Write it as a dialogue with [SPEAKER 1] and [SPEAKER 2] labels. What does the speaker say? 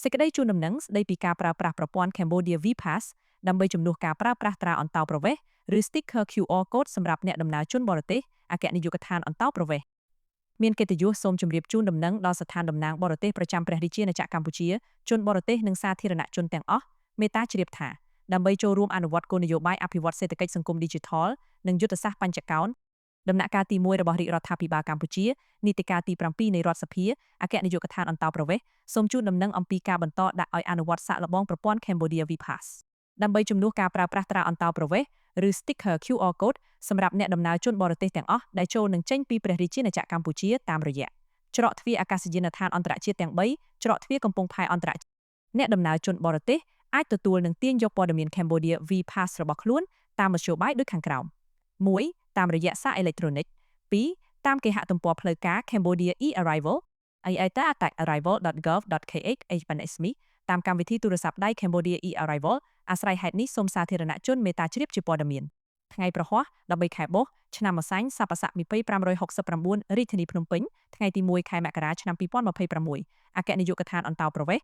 [SPEAKER 1] សេចក្តីជូនដំណឹងស្តីពីការប្រើប្រាស់ប្រព័ន្ធ Cambodia VPass ដើម្បីជំនួសការប្រើប្រាស់ត្រាអន្តោប្រវេសន៍ឬ sticker QR code សម្រាប់អ្នកដំណើរជនបរទេសអគ្គនាយកដ្ឋានអន្តោប្រវេសន៍មានកិត្តិយសសូមជម្រាបជូនដំណឹងដល់ស្ថានតំណាងបរទេសប្រចាំព្រះរាជាណាចក្រកម្ពុជាជនបរទេសនិងសាធារណជនទាំងអស់មេត្តាជ្រាបថាដើម្បីចូលរួមអនុវត្តគោលនយោបាយអភិវឌ្ឍសេដ្ឋកិច្ចសង្គម Digital និងយុទ្ធសាស្ត្របញ្ចកោណដំណាក់កាលទី1របស់រាជរដ្ឋាភិបាលកម្ពុជានីតិកាលទី7នៃរដ្ឋសភាអគ្គនាយកដ្ឋានអន្តោប្រវេសន៍សូមជូនដំណឹងអំពីការបន្តដាក់ឲ្យអនុវត្តសាកល្បងប្រព័ន្ធ Cambodia VPass ដើម្បីជំនួសការប្រើប្រាស់ត្រាអន្តោប្រវេសន៍ឬ sticker QR code សម្រាប់អ្នកដំណើរជនបរទេសទាំងអស់ដែលចូលនិងចេញពីព្រះរាជាណាចក្រកម្ពុជាតាមរយៈច្រកទ្វារអាកាសយានដ្ឋានអន្តរជាតិទាំង3ច្រកទ្វារកំពង់ផែអន្តរជាតិអ្នកដំណើរជនបរទេសអាចទទួលនិងទាញយកព័ត៌មាន Cambodia VPass របស់ខ្លួនតាមមធ្យោបាយដូចខាងក្រោម 1. តាមរយៈសារអេឡិចត្រូនិក 2. តាមគេហទំព័រផ្លូវការ Cambodia e-Arrival iata@arrival.gov.kh តាមកម្មវិធីទូរស័ព្ទដៃ Cambodia e-Arrival អាស្រ័យហេតុនេះសូមសាធារណជនមេត្តាជ្រាបជាព័ត៌មានថ្ងៃប្រហ័ស13ខែបុស្សឆ្នាំម្សាញ់ស័កស័ក2569រាជធានីភ្នំពេញថ្ងៃទី1ខែមករាឆ្នាំ2026អគ្គនាយកដ្ឋានអន្តោប្រវេសន៍